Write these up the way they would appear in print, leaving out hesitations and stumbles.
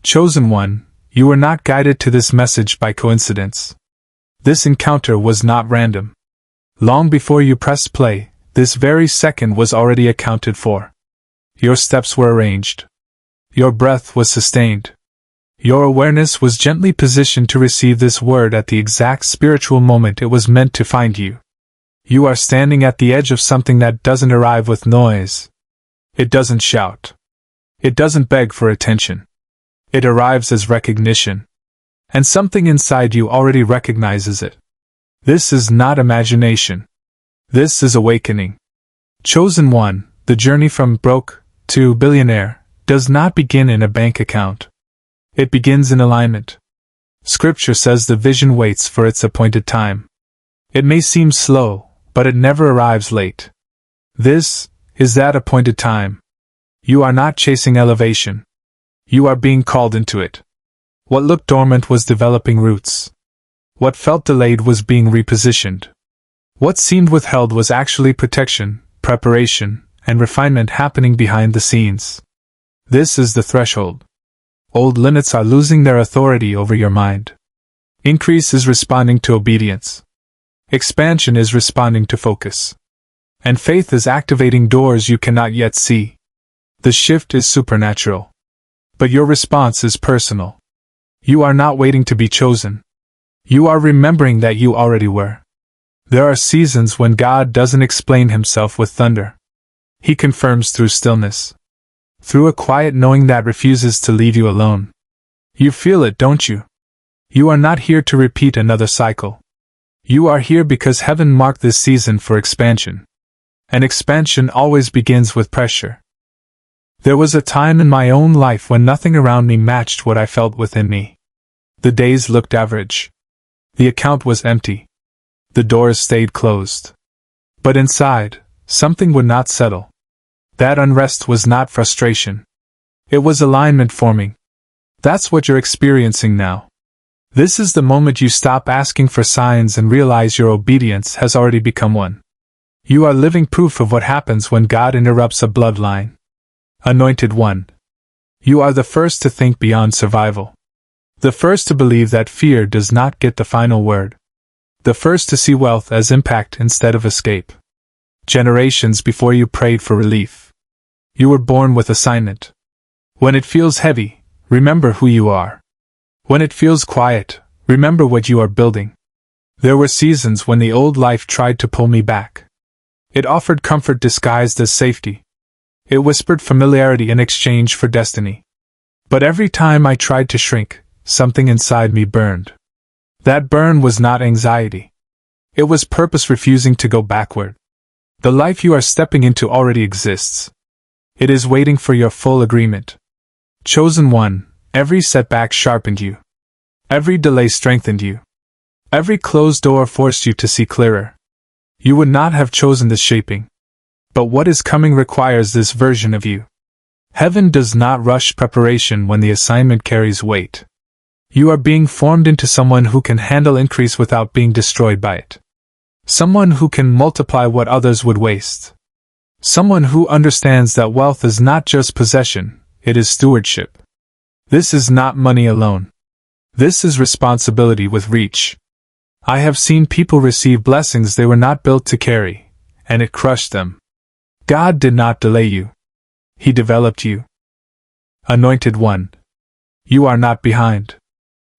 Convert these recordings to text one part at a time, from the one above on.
Chosen one, you were not guided to this message by coincidence. This encounter was not random. Long before you pressed play, this very second was already accounted for. Your steps were arranged. Your breath was sustained. Your awareness was gently positioned to receive this word at the exact spiritual moment it was meant to find you. You are standing at the edge of something that doesn't arrive with noise. It doesn't shout. It doesn't beg for attention. It arrives as recognition. And something inside you already recognizes it. This is not imagination. This is awakening. Chosen one, the journey from broke to billionaire does not begin in a bank account. It begins in alignment. Scripture says the vision waits for its appointed time. It may seem slow, but it never arrives late. This is that appointed time. You are not chasing elevation. You are being called into it. What looked dormant was developing roots. What felt delayed was being repositioned. What seemed withheld was actually protection, preparation, and refinement happening behind the scenes. This is the threshold. Old limits are losing their authority over your mind. Increase is responding to obedience. Expansion is responding to focus. And faith is activating doors you cannot yet see. The shift is supernatural. But your response is personal. You are not waiting to be chosen. You are remembering that you already were. There are seasons when God doesn't explain himself with thunder. He confirms through stillness. Through a quiet knowing that refuses to leave you alone. You feel it, don't you? You are not here to repeat another cycle. You are here because heaven marked this season for expansion. And expansion always begins with pressure. There was a time in my own life when nothing around me matched what I felt within me. The days looked average. The account was empty. The doors stayed closed. But inside, something would not settle. That unrest was not frustration. It was alignment forming. That's what you're experiencing now. This is the moment you stop asking for signs and realize your obedience has already become one. You are living proof of what happens when God interrupts a bloodline. Anointed one. You are the first to think beyond survival. The first to believe that fear does not get the final word. The first to see wealth as impact instead of escape. Generations before you prayed for relief. You were born with assignment. When it feels heavy, remember who you are. When it feels quiet, remember what you are building. There were seasons when the old life tried to pull me back. It offered comfort disguised as safety. It whispered familiarity in exchange for destiny. But every time I tried to shrink, something inside me burned. That burn was not anxiety. It was purpose refusing to go backward. The life you are stepping into already exists. It is waiting for your full agreement. Chosen one, every setback sharpened you. Every delay strengthened you. Every closed door forced you to see clearer. You would not have chosen this shaping. But what is coming requires this version of you. Heaven does not rush preparation when the assignment carries weight. You are being formed into someone who can handle increase without being destroyed by it. Someone who can multiply what others would waste. Someone who understands that wealth is not just possession, it is stewardship. This is not money alone. This is responsibility with reach. I have seen people receive blessings they were not built to carry, and it crushed them. God did not delay you. He developed you. Anointed one. You are not behind.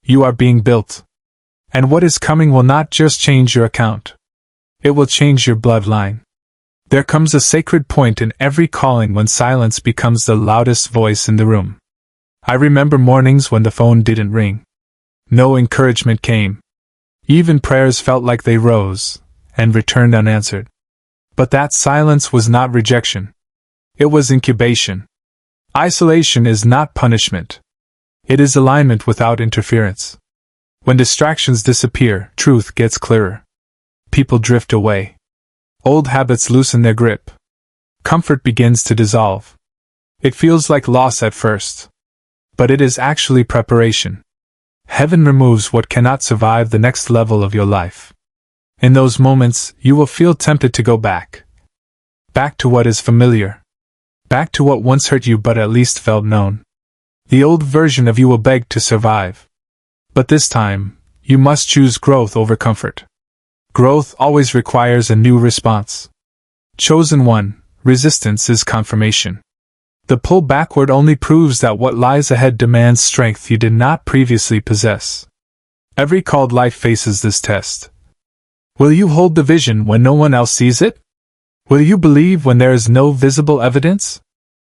You are being built. And what is coming will not just change your account. It will change your bloodline. There comes a sacred point in every calling when silence becomes the loudest voice in the room. I remember mornings when the phone didn't ring. No encouragement came. Even prayers felt like they rose and returned unanswered. But that silence was not rejection. It was incubation. Isolation is not punishment. It is alignment without interference. When distractions disappear, truth gets clearer. People drift away. Old habits loosen their grip. Comfort begins to dissolve. It feels like loss at first. But it is actually preparation. Heaven removes what cannot survive the next level of your life. In those moments, you will feel tempted to go back. Back to what is familiar. Back to what once hurt you but at least felt known. The old version of you will beg to survive. But this time, you must choose growth over comfort. Growth always requires a new response. Chosen one, resistance is confirmation. The pull backward only proves that what lies ahead demands strength you did not previously possess. Every called life faces this test. Will you hold the vision when no one else sees it? Will you believe when there is no visible evidence?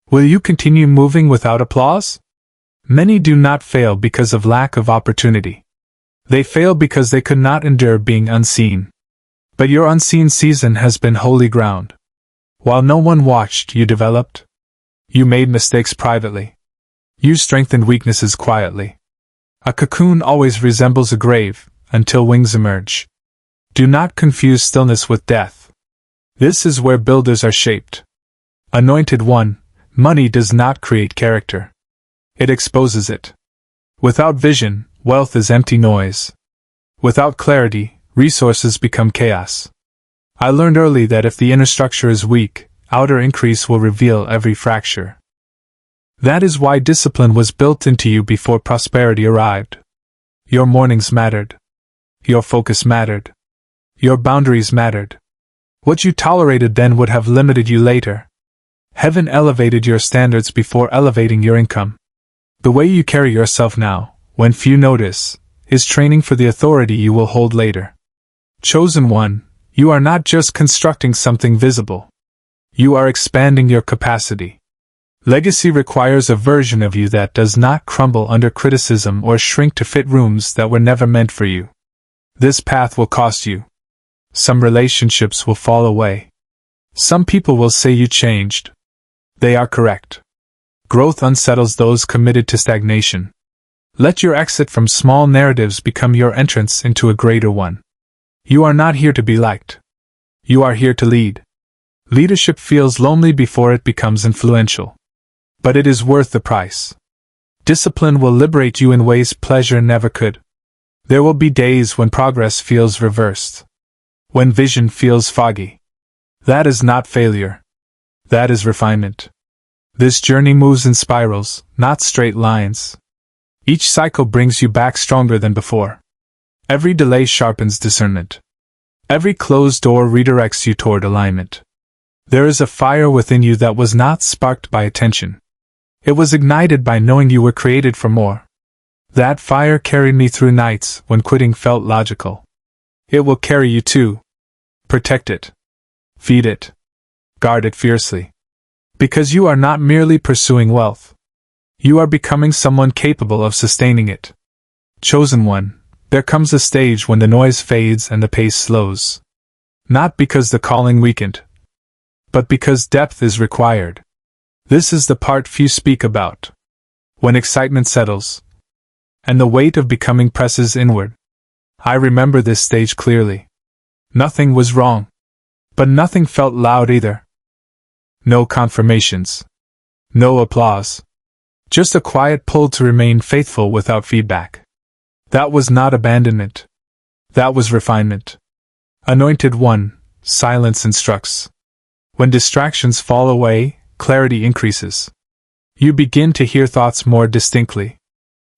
Will you continue moving without applause? Many do not fail because of lack of opportunity. They fail because they could not endure being unseen. But your unseen season has been holy ground. While no one watched, you developed. You made mistakes privately. You strengthened weaknesses quietly. A cocoon always resembles a grave, until wings emerge. Do not confuse stillness with death. This is where builders are shaped. Anointed one, money does not create character. It exposes it. Without vision, wealth is empty noise. Without clarity, resources become chaos. I learned early that if the inner structure is weak, outer increase will reveal every fracture. That is why discipline was built into you before prosperity arrived. Your mornings mattered. Your focus mattered. Your boundaries mattered. What you tolerated then would have limited you later. Heaven elevated your standards before elevating your income. The way you carry yourself now, when few notice, is training for the authority you will hold later. Chosen one, you are not just constructing something visible. You are expanding your capacity. Legacy requires a version of you that does not crumble under criticism or shrink to fit rooms that were never meant for you. This path will cost you. Some relationships will fall away. Some people will say you changed. They are correct. Growth unsettles those committed to stagnation. Let your exit from small narratives become your entrance into a greater one. You are not here to be liked. You are here to lead. Leadership feels lonely before it becomes influential. But it is worth the price. Discipline will liberate you in ways pleasure never could. There will be days when progress feels reversed. When vision feels foggy. That is not failure. That is refinement. This journey moves in spirals, not straight lines. Each cycle brings you back stronger than before. Every delay sharpens discernment. Every closed door redirects you toward alignment. There is a fire within you that was not sparked by attention. It was ignited by knowing you were created for more. That fire carried me through nights when quitting felt logical. It will carry you too. Protect it. Feed it. Guard it fiercely. Because you are not merely pursuing wealth. You are becoming someone capable of sustaining it. Chosen one, there comes a stage when the noise fades and the pace slows. Not because the calling weakened, but because depth is required. This is the part few speak about. When excitement settles, and the weight of becoming presses inward. I remember this stage clearly. Nothing was wrong, but nothing felt loud either. No confirmations. No applause. Just a quiet pull to remain faithful without feedback. That was not abandonment. That was refinement. Anointed one, silence instructs. When distractions fall away, clarity increases. You begin to hear thoughts more distinctly.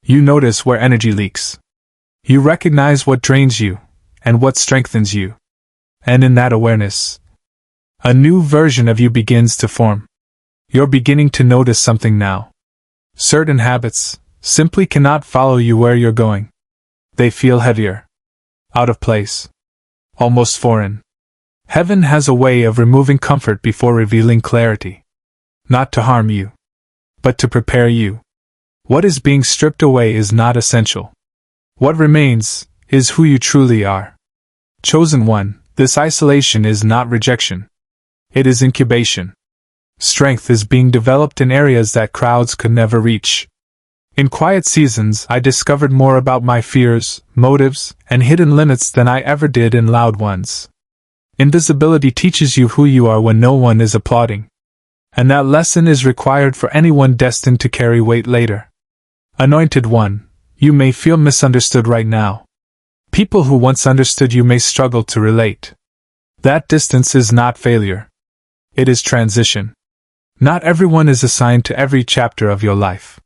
You notice where energy leaks. You recognize what drains you, and what strengthens you. And in that awareness, a new version of you begins to form. You're beginning to notice something now. Certain habits simply cannot follow you where you're going. They feel heavier. Out of place. Almost foreign. Heaven has a way of removing comfort before revealing clarity. Not to harm you, but to prepare you. What is being stripped away is not essential. What remains is who you truly are. Chosen one, this isolation is not rejection. It is incubation. Strength is being developed in areas that crowds could never reach. In quiet seasons, I discovered more about my fears, motives, and hidden limits than I ever did in loud ones. Invisibility teaches you who you are when no one is applauding. And that lesson is required for anyone destined to carry weight later. Anointed one, you may feel misunderstood right now. People who once understood you may struggle to relate. That distance is not failure. It is transition. Not everyone is assigned to every chapter of your life.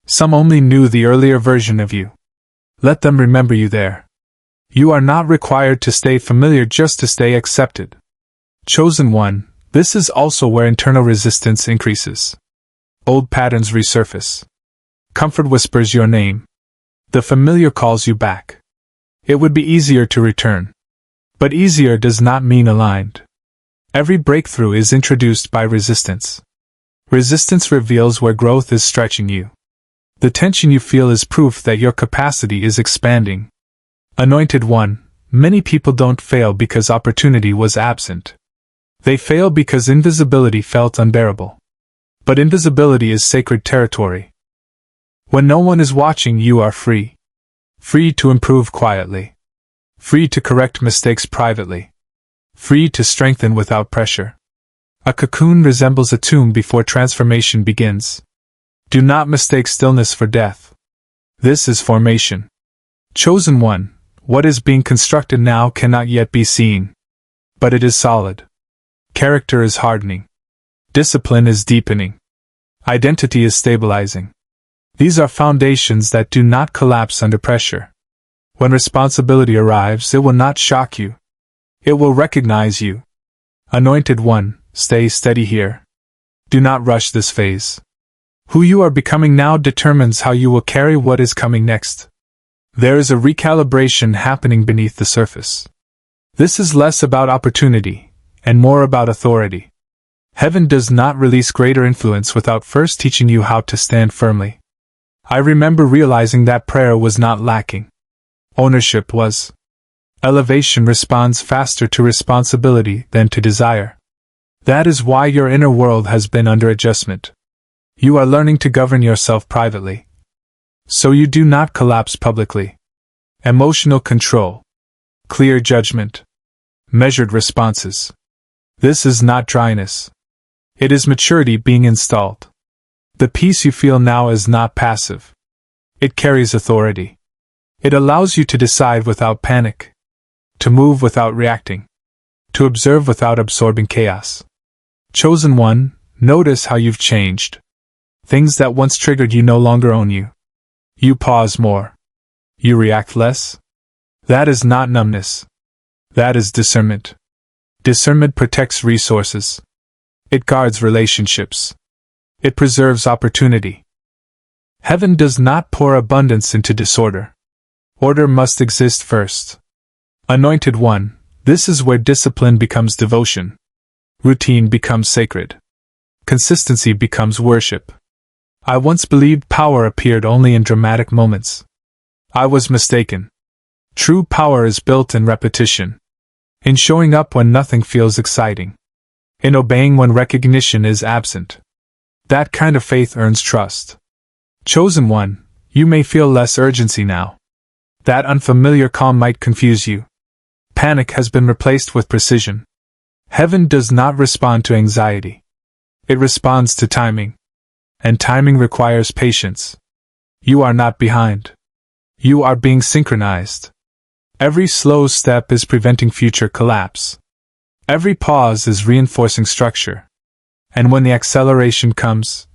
Some only knew the earlier version of you. Let them remember you there. You are not required to stay familiar just to stay accepted. Chosen one, this is also where internal resistance increases. Old patterns resurface. Comfort whispers your name. The familiar calls you back. It would be easier to return. But easier does not mean aligned. Every breakthrough is introduced by resistance. Resistance reveals where growth is stretching you. The tension you feel is proof that your capacity is expanding. Anointed one, many people don't fail because opportunity was absent. They fail because invisibility felt unbearable. But invisibility is sacred territory. When no one is watching, you are free. Free to improve quietly. Free to correct mistakes privately. Free to strengthen without pressure. A cocoon resembles a tomb before transformation begins. Do not mistake stillness for death. This is formation. Chosen one, what is being constructed now cannot yet be seen. But it is solid. Character is hardening. Discipline is deepening. Identity is stabilizing. These are foundations that do not collapse under pressure. When responsibility arrives, it will not shock you. It will recognize you. Anointed one, stay steady here. Do not rush this phase. Who you are becoming now determines how you will carry what is coming next. There is a recalibration happening beneath the surface. This is less about opportunity, and more about authority. Heaven does not release greater influence without first teaching you how to stand firmly. I remember realizing that prayer was not lacking. Ownership was. Elevation responds faster to responsibility than to desire. That is why your inner world has been under adjustment. You are learning to govern yourself privately, so you do not collapse publicly. Emotional control. Clear judgment. Measured responses. This is not dryness. It is maturity being installed. The peace you feel now is not passive. It carries authority. It allows you to decide without panic. To move without reacting. To observe without absorbing chaos. Chosen one, notice how you've changed. Things that once triggered you no longer own you. You pause more. You react less. That is not numbness. That is discernment. Discernment protects resources. It guards relationships. It preserves opportunity. Heaven does not pour abundance into disorder. Order must exist first. Anointed one, this is where discipline becomes devotion. Routine becomes sacred. Consistency becomes worship. I once believed power appeared only in dramatic moments. I was mistaken. True power is built in repetition. In showing up when nothing feels exciting. In obeying when recognition is absent. That kind of faith earns trust. Chosen one, you may feel less urgency now. That unfamiliar calm might confuse you. Panic has been replaced with precision. Heaven does not respond to anxiety. It responds to timing. And timing requires patience. You are not behind. You are being synchronized. Every slow step is preventing future collapse. Every pause is reinforcing structure. And when the acceleration comes,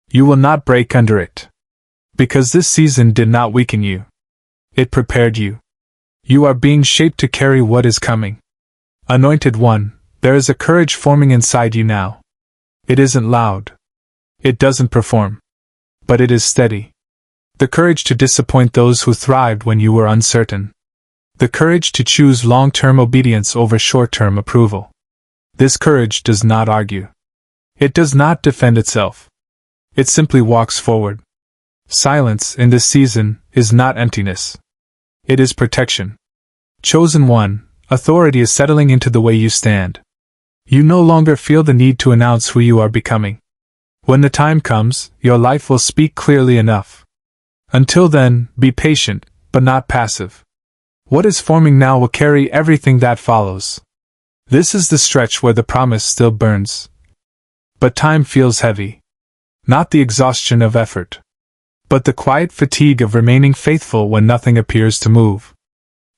you will not break under it. Because this season did not weaken you. It prepared you. You are being shaped to carry what is coming. Anointed one, there is a courage forming inside you now. It isn't loud. It doesn't perform. But it is steady. The courage to disappoint those who thrived when you were uncertain. The courage to choose long-term obedience over short-term approval. This courage does not argue. It does not defend itself. It simply walks forward. Silence in this season is not emptiness. It is protection. Chosen one, authority is settling into the way you stand. You no longer feel the need to announce who you are becoming. When the time comes, your life will speak clearly enough. Until then, be patient, but not passive. What is forming now will carry everything that follows. This is the stretch where the promise still burns. But time feels heavy. Not the exhaustion of effort, but the quiet fatigue of remaining faithful when nothing appears to move.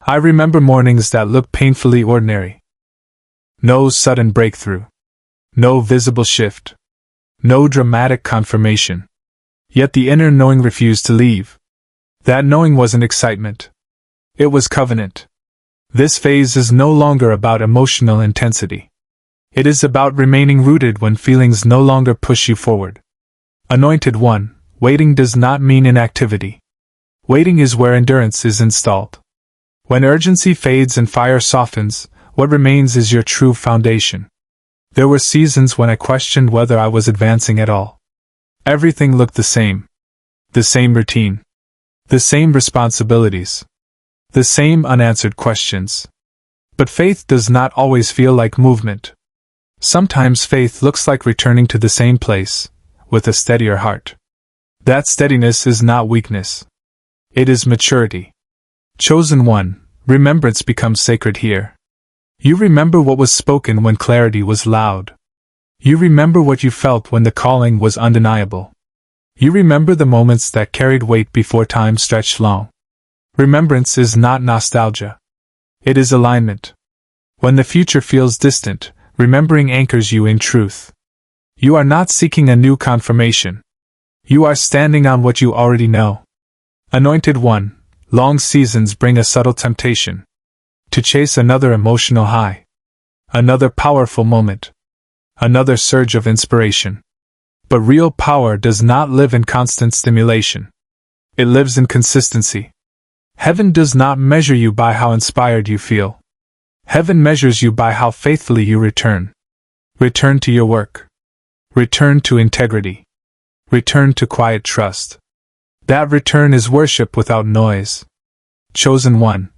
I remember mornings that looked painfully ordinary. No sudden breakthrough. No visible shift. No dramatic confirmation. Yet the inner knowing refused to leave. That knowing wasn't excitement. It was covenant. This phase is no longer about emotional intensity. It is about remaining rooted when feelings no longer push you forward. Anointed One, waiting does not mean inactivity. Waiting is where endurance is installed. When urgency fades and fire softens, what remains is your true foundation. There were seasons when I questioned whether I was advancing at all. Everything looked the same. The same routine. The same responsibilities. The same unanswered questions. But faith does not always feel like movement. Sometimes faith looks like returning to the same place, with a steadier heart. That steadiness is not weakness. It is maturity. Chosen One, remembrance becomes sacred here. You remember what was spoken when clarity was loud. You remember what you felt when the calling was undeniable. You remember the moments that carried weight before time stretched long. Remembrance is not nostalgia. It is alignment. When the future feels distant, remembering anchors you in truth. You are not seeking a new confirmation. You are standing on what you already know. Anointed One, long seasons bring a subtle temptation. To chase another emotional high. Another powerful moment. Another surge of inspiration. But real power does not live in constant stimulation. It lives in consistency. Heaven does not measure you by how inspired you feel. Heaven measures you by how faithfully you return. Return to your work. Return to integrity. Return to quiet trust. That return is worship without noise. Chosen One.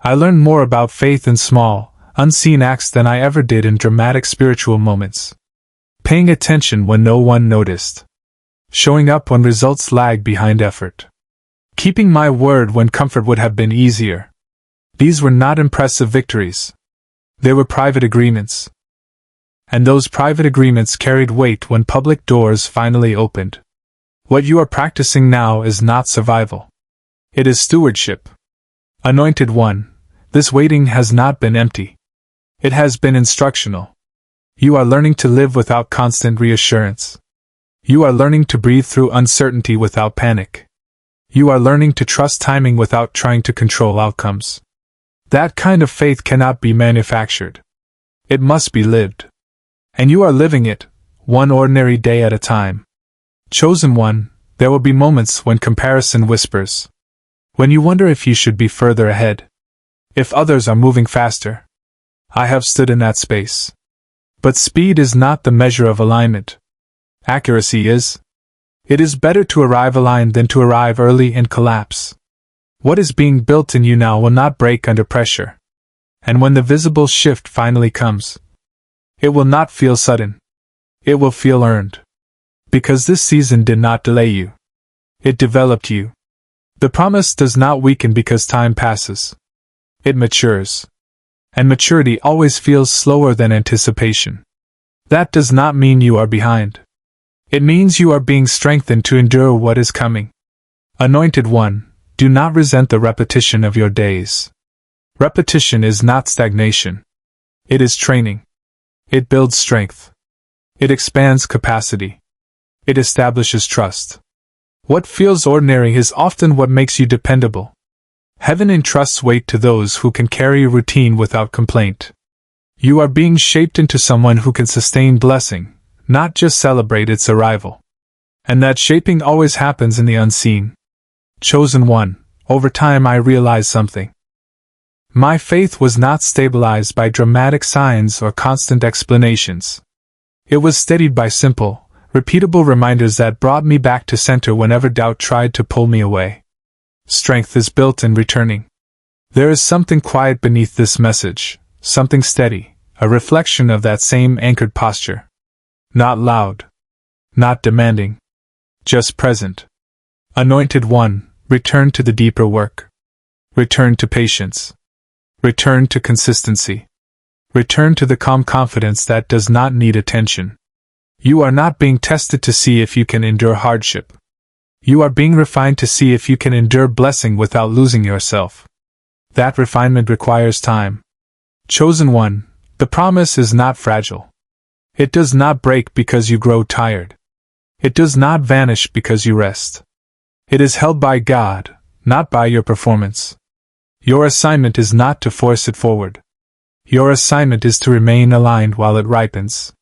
I learned more about faith in small, unseen acts than I ever did in dramatic spiritual moments. Paying attention when no one noticed. Showing up when results lag behind effort. Keeping my word when comfort would have been easier. These were not impressive victories. They were private agreements. And those private agreements carried weight when public doors finally opened. What you are practicing now is not survival. It is stewardship. Anointed One, this waiting has not been empty. It has been instructional. You are learning to live without constant reassurance. You are learning to breathe through uncertainty without panic. You are learning to trust timing without trying to control outcomes. That kind of faith cannot be manufactured. It must be lived. And you are living it, one ordinary day at a time. Chosen One, there will be moments when comparison whispers. When you wonder if you should be further ahead. If others are moving faster. I have stood in that space. But speed is not the measure of alignment. Accuracy is. It is better to arrive aligned than to arrive early and collapse. What is being built in you now will not break under pressure. And when the visible shift finally comes, it will not feel sudden. It will feel earned. Because this season did not delay you. It developed you. The promise does not weaken because time passes. It matures. And maturity always feels slower than anticipation. That does not mean you are behind. It means you are being strengthened to endure what is coming. Anointed One, do not resent the repetition of your days. Repetition is not stagnation. It is training. It builds strength. It expands capacity. It establishes trust. What feels ordinary is often what makes you dependable. Heaven entrusts weight to those who can carry a routine without complaint. You are being shaped into someone who can sustain blessing, not just celebrate its arrival. And that shaping always happens in the unseen. Chosen One, over time I realized something. My faith was not stabilized by dramatic signs or constant explanations. It was steadied by simple, repeatable reminders that brought me back to center whenever doubt tried to pull me away. Strength is built in returning. There is something quiet beneath this message, something steady, a reflection of that same anchored posture. Not loud. Not demanding. Just present. Anointed One, return to the deeper work. Return to patience. Return to consistency. Return to the calm confidence that does not need attention. You are not being tested to see if you can endure hardship. You are being refined to see if you can endure blessing without losing yourself. That refinement requires time. Chosen One, the promise is not fragile. It does not break because you grow tired. It does not vanish because you rest. It is held by God, not by your performance. Your assignment is not to force it forward. Your assignment is to remain aligned while it ripens.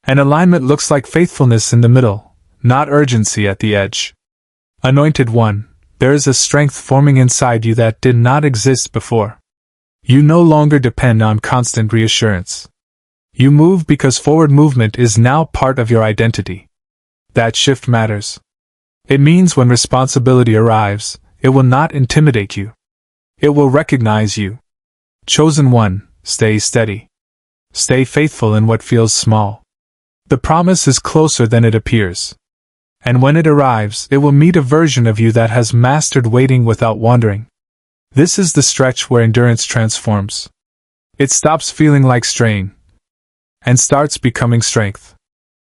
And alignment looks like faithfulness in the middle, not urgency at the edge. Anointed One, there is a strength forming inside you that did not exist before. You no longer depend on constant reassurance. You move because forward movement is now part of your identity. That shift matters. It means when responsibility arrives, it will not intimidate you. It will recognize you. Chosen One, stay steady. Stay faithful in what feels small. The promise is closer than it appears. And when it arrives, it will meet a version of you that has mastered waiting without wandering. This is the stretch where endurance transforms. It stops feeling like strain and starts becoming strength.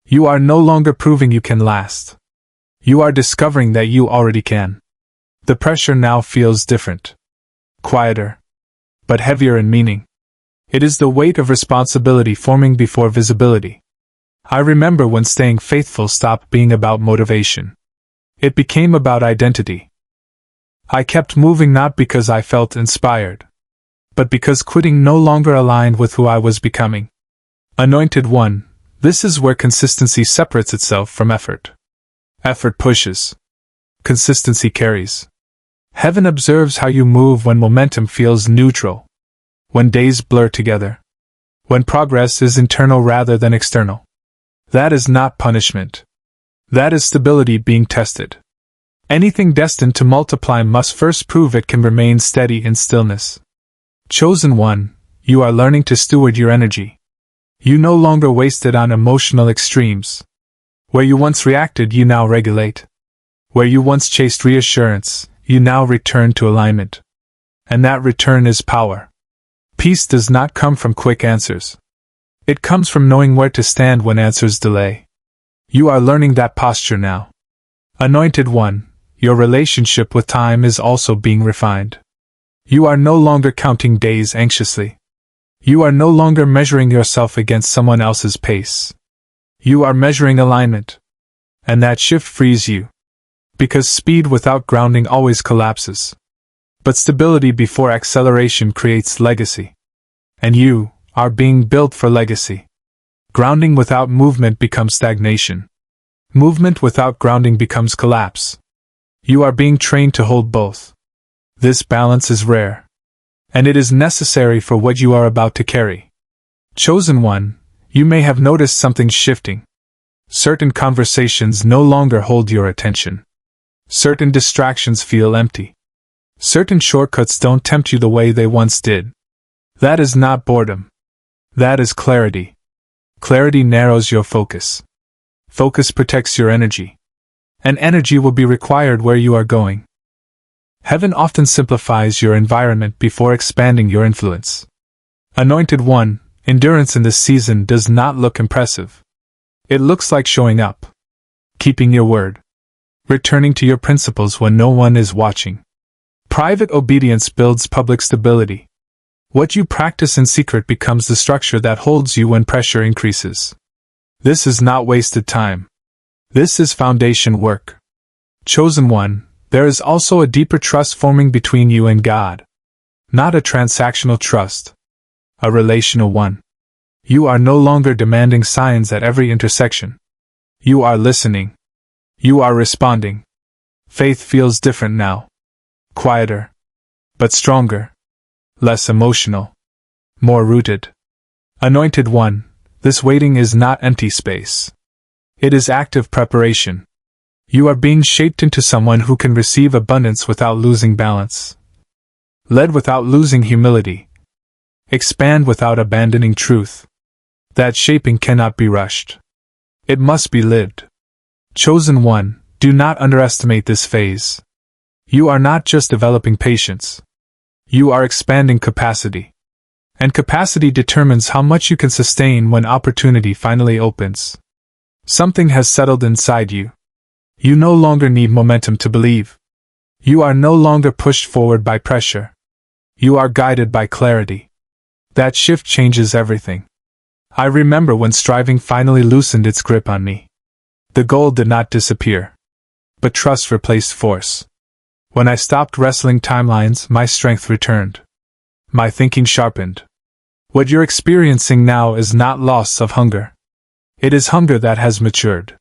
You are no longer proving you can last. You are discovering that you already can. The pressure now feels different. Quieter. But heavier in meaning. It is the weight of responsibility forming before visibility. I remember when staying faithful stopped being about motivation. It became about identity. I kept moving not because I felt inspired, but because quitting no longer aligned with who I was becoming. Anointed One, this is where consistency separates itself from effort. Effort pushes. Consistency carries. Heaven observes how you move when momentum feels neutral. When days blur together. When progress is internal rather than external. That is not punishment. That is stability being tested. Anything destined to multiply must first prove it can remain steady in stillness. Chosen One, you are learning to steward your energy. You no longer waste it on emotional extremes. Where you once reacted, you now regulate. Where you once chased reassurance, you now return to alignment. And that return is power. Peace does not come from quick answers. It comes from knowing where to stand when answers delay. You are learning that posture now. Anointed One, your relationship with time is also being refined. You are no longer counting days anxiously. You are no longer measuring yourself against someone else's pace. You are measuring alignment. And that shift frees you. Because speed without grounding always collapses. But stability before acceleration creates legacy. And you are being built for legacy. Grounding without movement becomes stagnation. Movement without grounding becomes collapse. You are being trained to hold both. This balance is rare. And it is necessary for what you are about to carry. Chosen One, you may have noticed something shifting. Certain conversations no longer hold your attention. Certain distractions feel empty. Certain shortcuts don't tempt you the way they once did. That is not boredom. That is clarity. Clarity narrows your focus. Focus protects your energy. And energy will be required where you are going. Heaven often simplifies your environment before expanding your influence. Anointed One, endurance in this season does not look impressive. It looks like showing up. Keeping your word. Returning to your principles when no one is watching. Private obedience builds public stability. What you practice in secret becomes the structure that holds you when pressure increases. This is not wasted time. This is foundation work. Chosen One, there is also a deeper trust forming between you and God. Not a transactional trust. A relational one. You are no longer demanding signs at every intersection. You are listening. You are responding. Faith feels different now. Quieter. But stronger. Less emotional. More rooted. Anointed One, this waiting is not empty space. It is active preparation. You are being shaped into someone who can receive abundance without losing balance. Led without losing humility. Expand without abandoning truth. That shaping cannot be rushed. It must be lived. Chosen One, do not underestimate this phase. You are not just developing patience. You are expanding capacity. And capacity determines how much you can sustain when opportunity finally opens. Something has settled inside you. You no longer need momentum to believe. You are no longer pushed forward by pressure. You are guided by clarity. That shift changes everything. I remember when striving finally loosened its grip on me. The goal did not disappear. But trust replaced force. When I stopped wrestling timelines, my strength returned. My thinking sharpened. What you're experiencing now is not loss of hunger. It is hunger that has matured.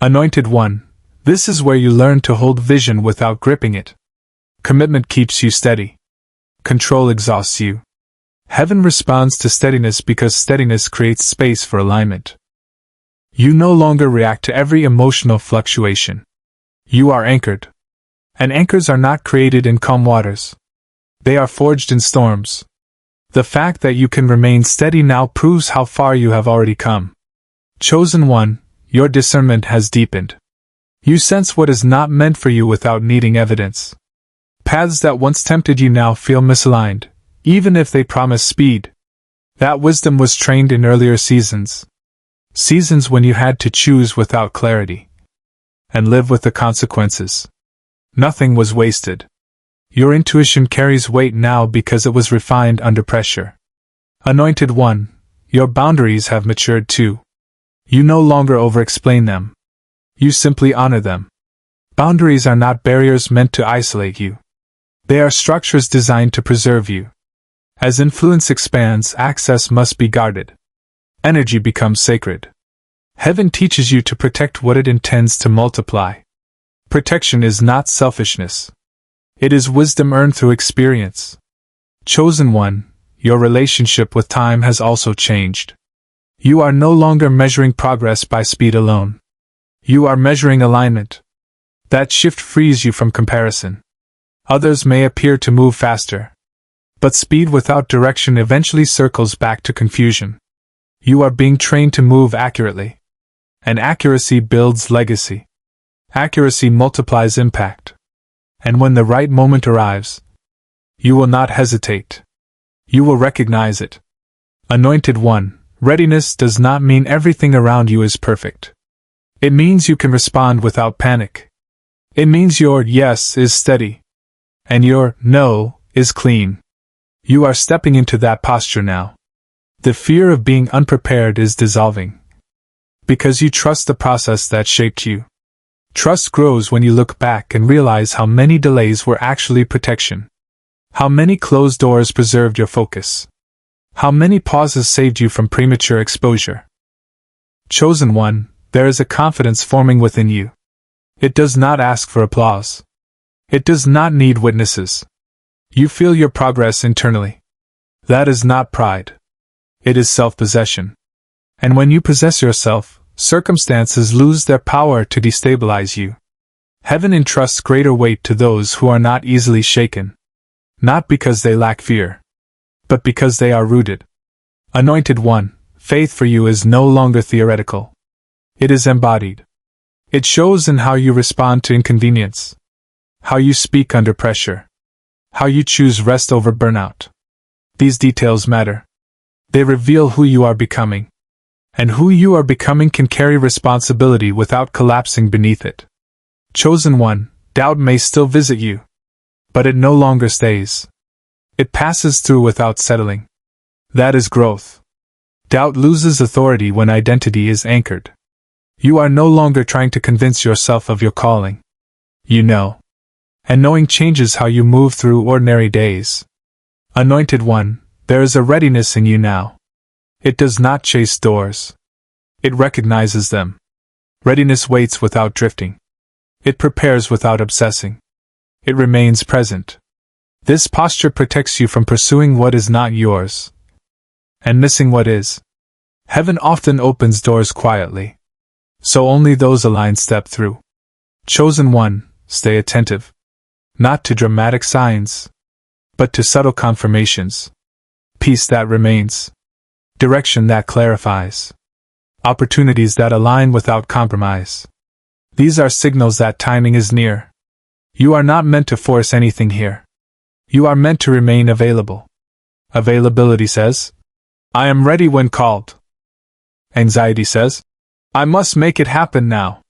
Anointed One, this is where you learn to hold vision without gripping it. Commitment keeps you steady. Control exhausts you. Heaven responds to steadiness because steadiness creates space for alignment. You no longer react to every emotional fluctuation. You are anchored. And anchors are not created in calm waters. They are forged in storms. The fact that you can remain steady now proves how far you have already come. Chosen One, your discernment has deepened. You sense what is not meant for you without needing evidence. Paths that once tempted you now feel misaligned, even if they promise speed. That wisdom was trained in earlier seasons. Seasons when you had to choose without clarity. And live with the consequences. Nothing was wasted. Your intuition carries weight now because it was refined under pressure. Anointed One, your boundaries have matured too. You no longer over-explain them. You simply honor them. Boundaries are not barriers meant to isolate you. They are structures designed to preserve you. As influence expands, access must be guarded. Energy becomes sacred. Heaven teaches you to protect what it intends to multiply. Protection is not selfishness. It is wisdom earned through experience. Chosen One, your relationship with time has also changed. You are no longer measuring progress by speed alone. You are measuring alignment. That shift frees you from comparison. Others may appear to move faster. But speed without direction eventually circles back to confusion. You are being trained to move accurately. And accuracy builds legacy. Accuracy multiplies impact. And when the right moment arrives, you will not hesitate. You will recognize it. Anointed One, readiness does not mean everything around you is perfect. It means you can respond without panic. It means your yes is steady. And your no is clean. You are stepping into that posture now. The fear of being unprepared is dissolving. Because you trust the process that shaped you. Trust grows when you look back and realize how many delays were actually protection. How many closed doors preserved your focus. How many pauses saved you from premature exposure. Chosen One, there is a confidence forming within you. It does not ask for applause. It does not need witnesses. You feel your progress internally. That is not pride. It is self-possession. And when you possess yourself, circumstances lose their power to destabilize you. Heaven entrusts greater weight to those who are not easily shaken. Not because they lack fear, but because they are rooted. Anointed One, faith for you is no longer theoretical. It is embodied. It shows in how you respond to inconvenience, how you speak under pressure, how you choose rest over burnout. These details matter. They reveal who you are becoming. And who you are becoming can carry responsibility without collapsing beneath it. Chosen One, doubt may still visit you. But it no longer stays. It passes through without settling. That is growth. Doubt loses authority when identity is anchored. You are no longer trying to convince yourself of your calling. You know. And knowing changes how you move through ordinary days. Anointed One, there is a readiness in you now. It does not chase doors. It recognizes them. Readiness waits without drifting. It prepares without obsessing. It remains present. This posture protects you from pursuing what is not yours. And missing what is. Heaven often opens doors quietly. So only those aligned step through. Chosen One, stay attentive. Not to dramatic signs, but to subtle confirmations. Peace that remains. Direction that clarifies. Opportunities that align without compromise. These are signals that timing is near. You are not meant to force anything here. You are meant to remain available. Availability says, I am ready when called. Anxiety says, I must make it happen now.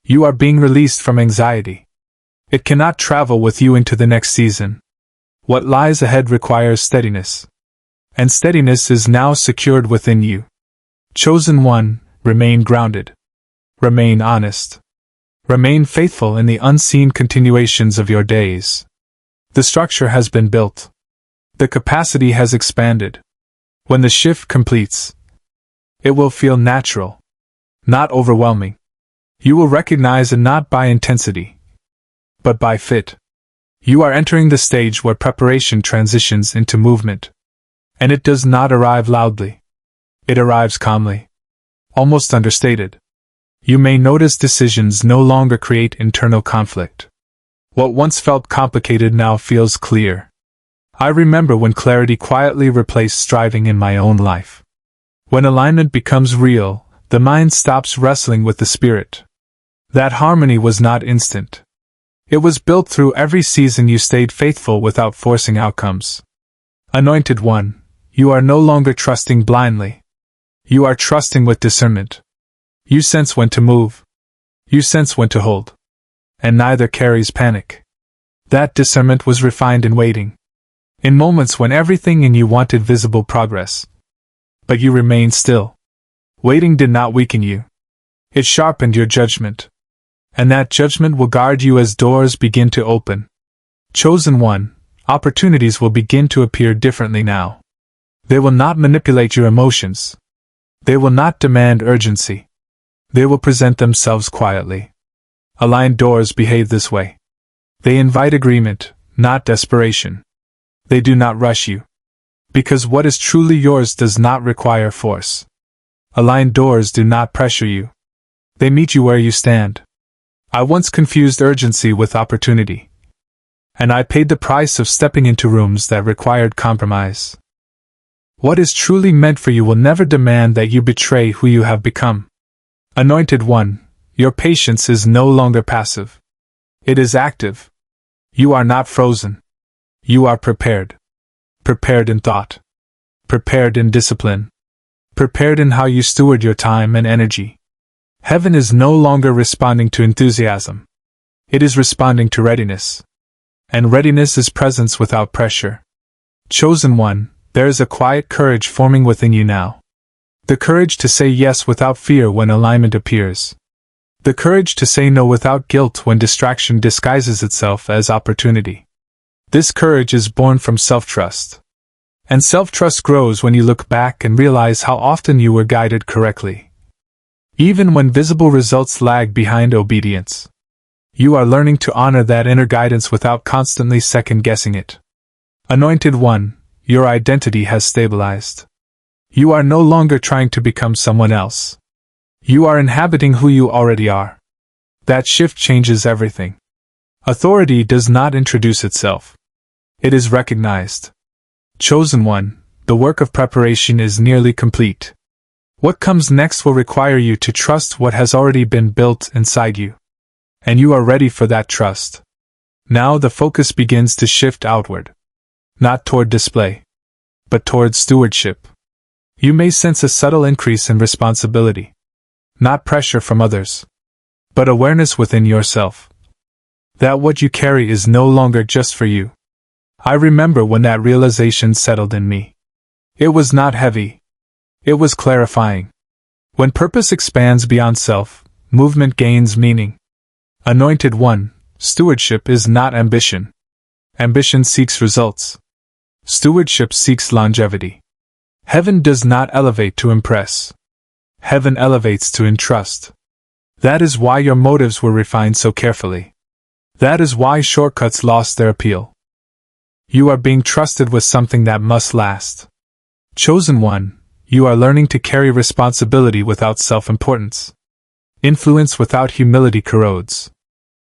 You are being released from anxiety. It cannot travel with you into the next season. What lies ahead requires steadiness. And steadiness is now secured within you. Chosen One, remain grounded. Remain honest. Remain faithful in the unseen continuations of your days. The structure has been built. The capacity has expanded. When the shift completes, it will feel natural, not overwhelming. You will recognize it not by intensity, but by fit. You are entering the stage where preparation transitions into movement. And it does not arrive loudly. It arrives calmly, almost understated. You may notice decisions no longer create internal conflict. What once felt complicated now feels clear. I remember when clarity quietly replaced striving in my own life. When alignment becomes real, the mind stops wrestling with the spirit. That harmony was not instant. It was built through every season you stayed faithful without forcing outcomes. Anointed One, you are no longer trusting blindly. You are trusting with discernment. You sense when to move. You sense when to hold. And neither carries panic. That discernment was refined in waiting. In moments when everything in you wanted visible progress. But you remained still. Waiting did not weaken you. It sharpened your judgment. And that judgment will guard you as doors begin to open. Chosen One, opportunities will begin to appear differently now. They will not manipulate your emotions. They will not demand urgency. They will present themselves quietly. Aligned doors behave this way. They invite agreement, not desperation. They do not rush you. Because what is truly yours does not require force. Aligned doors do not pressure you. They meet you where you stand. I once confused urgency with opportunity. And I paid the price of stepping into rooms that required compromise. What is truly meant for you will never demand that you betray who you have become. Anointed One, your patience is no longer passive. It is active. You are not frozen. You are prepared. Prepared in thought. Prepared in discipline. Prepared in how you steward your time and energy. Heaven is no longer responding to enthusiasm. It is responding to readiness. And readiness is presence without pressure. Chosen One, there is a quiet courage forming within you now. The courage to say yes without fear when alignment appears. The courage to say no without guilt when distraction disguises itself as opportunity. This courage is born from self-trust. And self-trust grows when you look back and realize how often you were guided correctly. Even when visible results lag behind obedience. You are learning to honor that inner guidance without constantly second-guessing it. Anointed One, your identity has stabilized. You are no longer trying to become someone else. You are inhabiting who you already are. That shift changes everything. Authority does not introduce itself. It is recognized. Chosen One, the work of preparation is nearly complete. What comes next will require you to trust what has already been built inside you. And you are ready for that trust. Now the focus begins to shift outward. Not toward display, but toward stewardship. You may sense a subtle increase in responsibility. Not pressure from others, but awareness within yourself. That what you carry is no longer just for you. I remember when that realization settled in me. It was not heavy. It was clarifying. When purpose expands beyond self, movement gains meaning. Anointed One, stewardship is not ambition. Ambition seeks results. Stewardship seeks longevity. Heaven does not elevate to impress. Heaven elevates to entrust. That is why your motives were refined so carefully. That is why shortcuts lost their appeal. You are being trusted with something that must last. Chosen One, you are learning to carry responsibility without self-importance. Influence without humility corrodes.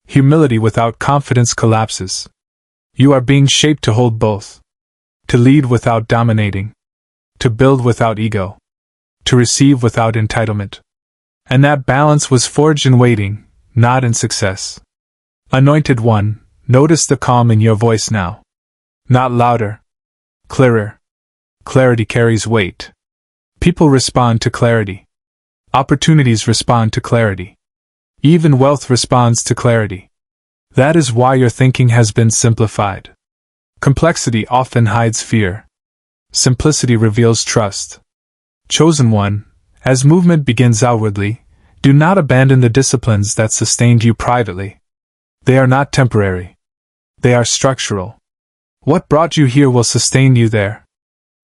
Humility without confidence collapses. You are being shaped to hold both. To lead without dominating. To build without ego. To receive without entitlement. And that balance was forged in waiting, not in success. Anointed One, notice the calm in your voice now. Not louder. Clearer. Clarity carries weight. People respond to clarity. Opportunities respond to clarity. Even wealth responds to clarity. That is why your thinking has been simplified. Complexity often hides fear. Simplicity reveals trust. Chosen One, as movement begins outwardly, Do not abandon the disciplines that sustained you privately. They are not temporary. They are structural. What brought you here will sustain you there.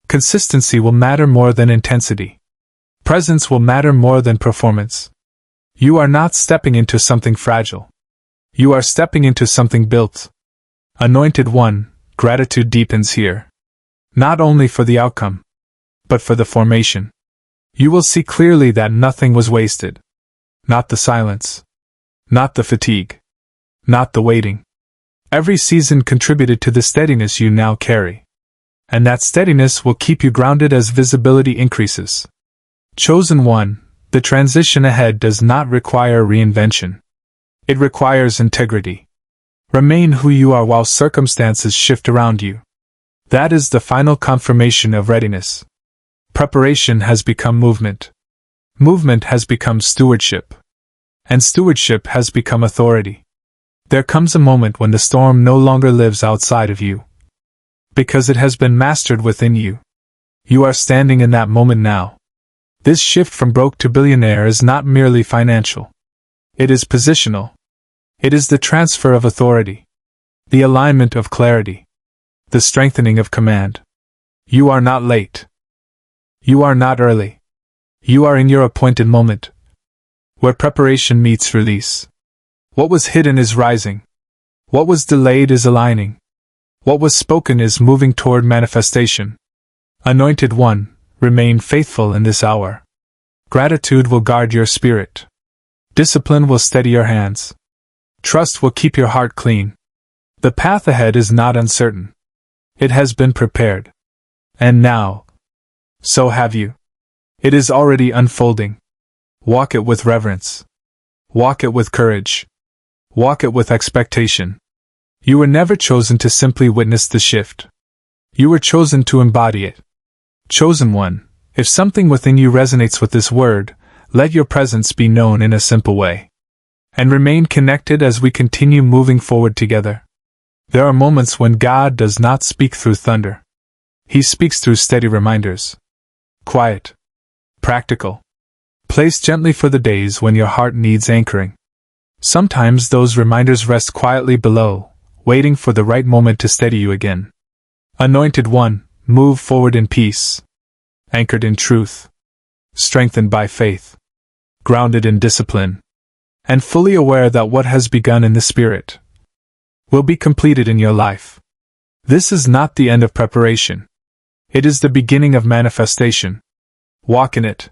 Consistency will matter more than intensity. Presence will matter more than performance. You are not stepping into something fragile. You are stepping into something built. Anointed One, gratitude deepens here. Not only for the outcome, but for the formation. You will see clearly that nothing was wasted. Not the silence. Not the fatigue. Not the waiting. Every season contributed to the steadiness you now carry. And that steadiness will keep you grounded as visibility increases. Chosen One, the transition ahead does not require reinvention. It requires integrity. Remain who you are while circumstances shift around you. That is the final confirmation of readiness. Preparation has become movement. Movement has become stewardship. And stewardship has become authority. There comes a moment when the storm no longer lives outside of you. Because it has been mastered within you. You are standing in that moment now. This shift from broke to billionaire is not merely financial. It is positional. It is the transfer of authority. The alignment of clarity. The strengthening of command. You are not late. You are not early. You are in your appointed moment. Where preparation meets release. What was hidden is rising. What was delayed is aligning. What was spoken is moving toward manifestation. Anointed One, remain faithful in this hour. Gratitude will guard your spirit. Discipline will steady your hands. Trust will keep your heart clean. The path ahead is not uncertain. It has been prepared. And now, so have you. It is already unfolding. Walk it with reverence. Walk it with courage. Walk it with expectation. You were never chosen to simply witness the shift. You were chosen to embody it. Chosen One, if something within you resonates with this word, let your presence be known in a simple way. And remain connected as we continue moving forward together. There are moments when God does not speak through thunder. He speaks through steady reminders. Quiet. Practical. Placed gently for the days when your heart needs anchoring. Sometimes those reminders rest quietly below, waiting for the right moment to steady you again. Anointed One, move forward in peace. Anchored in truth. Strengthened by faith. Grounded in discipline. And fully aware that what has begun in the Spirit will be completed in your life. This is not the end of preparation. It is the beginning of manifestation. Walk in it.